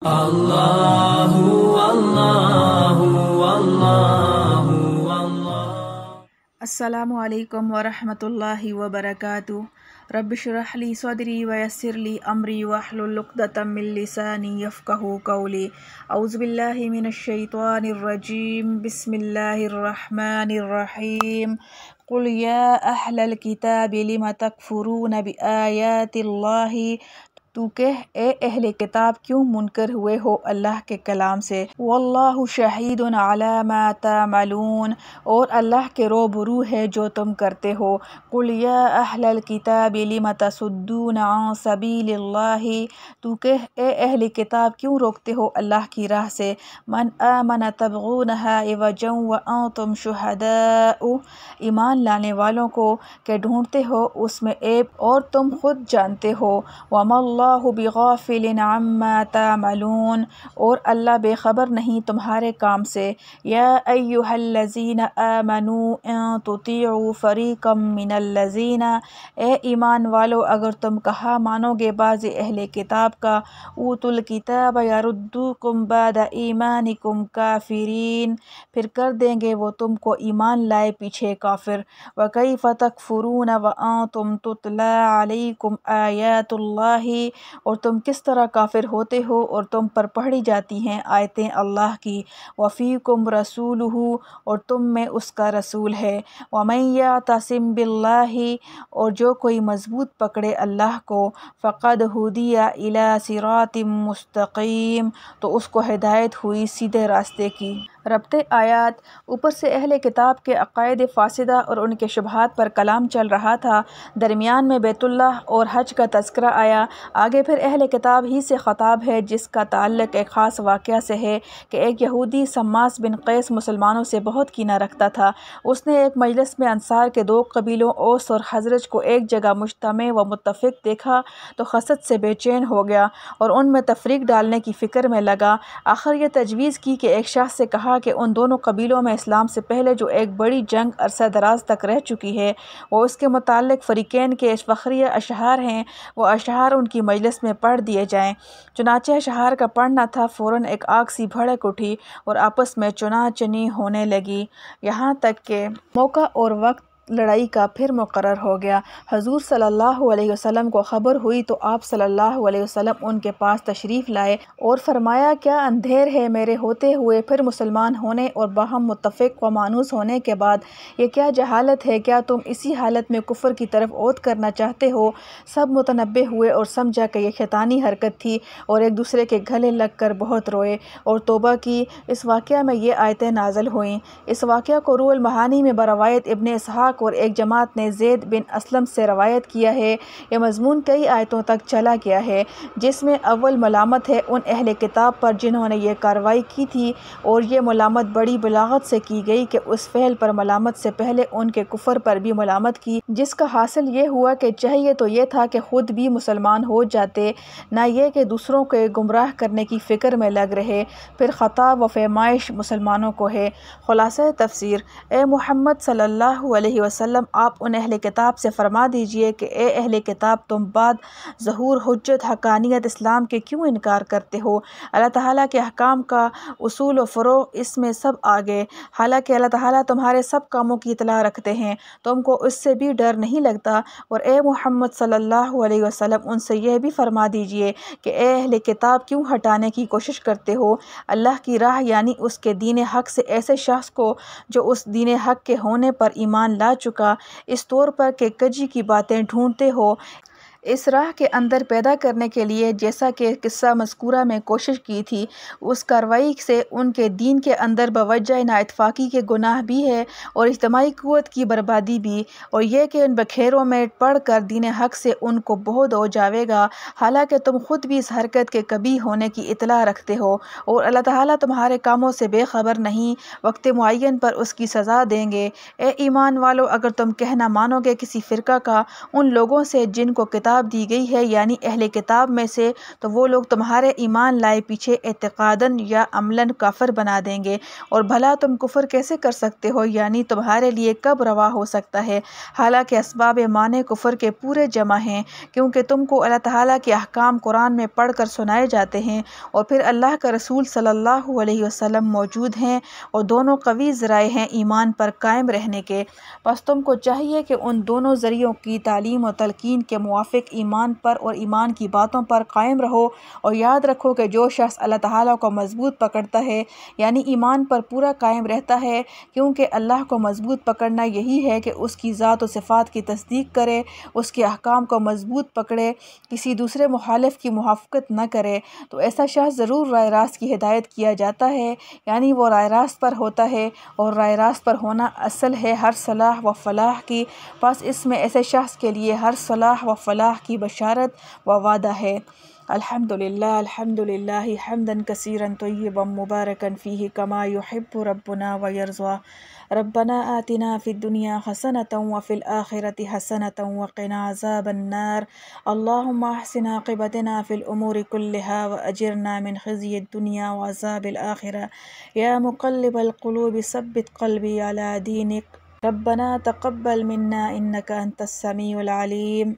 اللہ اللہ اللہ اللہ۔ السلام علیکم ورحمۃ اللہ وبرکاتہ۔ رب اشرح لی صدری ویسر لی امری واحلل عقدۃ من لسانی یفقہوا قولی۔ اعوذ باللہ من الشیطان الرجیم، بسم اللہ الرحمن الرحیم۔ قل یا اہل الکتاب لم تکفرون بآیات اللہ، تو کہہ اے اہل کتاب کیوں منکر ہوئے ہو اللہ کے کلام سے۔ واللہ شہید علی ما تعملون، اور اللہ کے روبرو ہے جو تم کرتے ہو۔ قل یا اہل الکتاب لم تصدون عن سبیل اللہ، تو کہہ اے اہل کتاب کیوں روکتے ہو اللہ کی راہ سے۔ من آمن تبغونها عوجا وانتم شہداء، ایمان لانے والوں کو کہ ڈھونڈتے ہو اس میں عیب اور تم خود جانتے ہو۔ وما اللہ بغافل عما تعملون، اور اللہ بے خبر نہیں تمہارے کام سے۔ یا ایھا الذین آمنوا ان تطیعوا فریقا من الذین، اے ایمان والو اگر تم کہا مانو گے بعض اہل کتاب کا، اوتوا الکتاب یردوکم بعد ایمانکم کافرین، پھر کر دیں گے وہ تم کو ایمان لائے پیچھے کافر۔ وکیف تکفرون وانتم تتلی علیکم آیات اللہ، اور تم کس طرح کافر ہوتے ہو اور تم پر پڑھی جاتی ہیں آیتیں اللہ کی۔ وفیکم رسولہ، اور تم میں اس کا رسول ہے۔ ومن یعتصم باللہ، اور جو کوئی مضبوط پکڑے اللہ کو، فقد ہدی الی صراط مستقیم، تو اس کو ہدایت ہوئی سیدھے راستے کی۔ ربط آیات۔ اوپر سے اہل کتاب کے عقائد فاسدہ اور ان کے شبہات پر کلام چل رہا تھا، درمیان میں بیت اللہ اور حج کا تذکرہ آیا، آگے پھر اہل کتاب ہی سے خطاب ہے جس کا تعلق ایک خاص واقعہ سے ہے کہ ایک یہودی شماس بن قیس مسلمانوں سے بہت کینہ رکھتا تھا۔ اس نے ایک مجلس میں انصار کے دو قبیلوں اوس اور خزرج کو ایک جگہ مجتمع و متفق دیکھا تو حسد سے بے چین ہو گیا اور ان میں تفریق ڈالنے کی فکر میں لگا۔ آخر یہ تجویز کی کہ ایک شخص سے کہا کہ ان دونوں قبیلوں میں اسلام سے پہلے جو ایک بڑی جنگ عرصہ دراز تک رہ چکی ہے، وہ اس کے متعلق فریقین کے فخریہ اشعار ہیں، وہ اشعار ان کی مجلس میں پڑھ دیے جائیں۔ چنانچہ اشعار کا پڑھنا تھا، فوراً ایک آگ سی بھڑک اٹھی اور آپس میں چنا چنی ہونے لگی، یہاں تک کہ موقع اور وقت لڑائی کا پھر مقرر ہو گیا۔ حضور صلی اللہ علیہ وسلم کو خبر ہوئی تو آپ صلی اللہ علیہ وسلم ان کے پاس تشریف لائے اور فرمایا، کیا اندھیر ہے میرے ہوتے ہوئے پھر مسلمان ہونے اور باہم متفق و مانوس ہونے کے بعد؟ یہ کیا جہالت ہے؟ کیا تم اسی حالت میں کفر کی طرف عود کرنا چاہتے ہو؟ سب متنبہ ہوئے اور سمجھا کہ یہ شیطانی حرکت تھی اور ایک دوسرے کے گلے لگ کر بہت روئے اور توبہ کی۔ اس واقعہ میں یہ آیتیں نازل ہوئیں۔ اس واقعہ کو روح المعانی میں بروایت ابن اسحاق اور ایک جماعت نے زید بن اسلم سے روایت کیا ہے۔ یہ مضمون کئی آیتوں تک چلا گیا ہے، جس میں اول ملامت ہے ان اہل کتاب پر جنہوں نے یہ کارروائی کی تھی، اور یہ ملامت بڑی بلاغت سے کی گئی کہ اس فعل پر ملامت سے پہلے ان کے کفر پر بھی ملامت کی، جس کا حاصل یہ ہوا کہ چاہیے تو یہ تھا کہ خود بھی مسلمان ہو جاتے، نہ یہ کہ دوسروں کو گمراہ کرنے کی فکر میں لگ رہے۔ پھر خطاب و فرمائش مسلمانوں کو ہے۔ خلاصہ تفسیر۔ اے محمد صلی اللہ علیہ وسلم، آپ ان اہل کتاب سے فرما دیجئے کہ اے اہل کتاب، تم بعد ظہور حجت حقانیت اسلام کے کیوں انکار کرتے ہو؟ اللہ تعالیٰ کے احکام کا اصول و فروع اس میں سب آگے، حالانکہ اللہ تعالیٰ تمہارے سب کاموں کی اطلاع رکھتے ہیں، تم کو اس سے بھی ڈر نہیں لگتا؟ اور اے محمد صلی اللہ علیہ وسلم، ان سے یہ بھی فرما دیجئے کہ اے اہل کتاب، کیوں ہٹانے کی کوشش کرتے ہو اللہ کی راہ یعنی اس کے دین حق سے ایسے شخص کو جو اس دین حق کے ہونے پر ایمان لا چکا، اس طور پر کہ کجی کی باتیں ڈھونڈتے ہو اس راہ کے اندر پیدا کرنے کے لیے، جیسا کہ قصہ مذکورہ میں کوشش کی تھی۔ اس کارروائی سے ان کے دین کے اندر بوجہ نااتفاقی کے گناہ بھی ہے اور اجتماعی قوت کی بربادی بھی، اور یہ کہ ان بکھیروں میں پڑھ کر دین حق سے ان کو بہت ہو جاوے گا، حالانکہ تم خود بھی اس حرکت کے کبھی ہونے کی اطلاع رکھتے ہو، اور اللہ تعالیٰ تمہارے کاموں سے بے خبر نہیں، وقت معین پر اس کی سزا دیں گے۔ اے ایمان والو، اگر تم کہنا مانو گے کسی فرقہ کا ان لوگوں سے جن کو کتاب کتاب دی گئی ہے یعنی اہل کتاب میں سے، تو وہ لوگ تمہارے ایمان لائے پیچھے اعتقاداً یا عملاً کافر بنا دیں گے، اور بھلا تم کفر کیسے کر سکتے ہو، یعنی تمہارے لیے کب روا ہو سکتا ہے، حالانکہ اسباب مانع کفر کے پورے جمع ہیں، کیونکہ تم کو اللہ تعالیٰ کے احکام قرآن میں پڑھ کر سنائے جاتے ہیں، اور پھر اللہ کا رسول صلی اللہ علیہ وسلم موجود ہیں، اور دونوں قوی ذرائع ہیں ایمان پر قائم رہنے کے۔ بس تم کو چاہیے کہ ان دونوں ذریعوں کی تعلیم و تلقین کے موافق ایمان پر اور ایمان کی باتوں پر قائم رہو، اور یاد رکھو کہ جو شخص اللہ تعالیٰ کو مضبوط پکڑتا ہے یعنی ایمان پر پورا قائم رہتا ہے، کیونکہ اللہ کو مضبوط پکڑنا یہی ہے کہ اس کی ذات و صفات کی تصدیق کرے، اس کے احکام کو مضبوط پکڑے، کسی دوسرے مخالف کی موافقت نہ کرے، تو ایسا شخص ضرور رائے راست کی ہدایت کیا جاتا ہے، یعنی وہ رائے راست پر ہوتا ہے، اور رائے راست پر ہونا اصل ہے ہر صلاح و فلاح کی۔ بس اس میں ایسے شخص کے لیے ہر صلاح و فلاح کی بشارت و وعدہ ہے۔ الحمدللہ حمداً کثیراً طیباً مبارکاً فیہ کما یحب ربنا ویرضی۔ ربنا آتنا فی الدنیا حسنۃ وفی الآخرۃ حسنۃ وقنا عذاب النار۔ اللہم احسن عاقبتنا فی الامور کلہا واجرنا من خزی الدنیا وعذاب الآخرہ۔ یا مقلب القلوب ثبت قلبی علی دینک۔ ربنا تقبل منا انک انت السمیع العلیم۔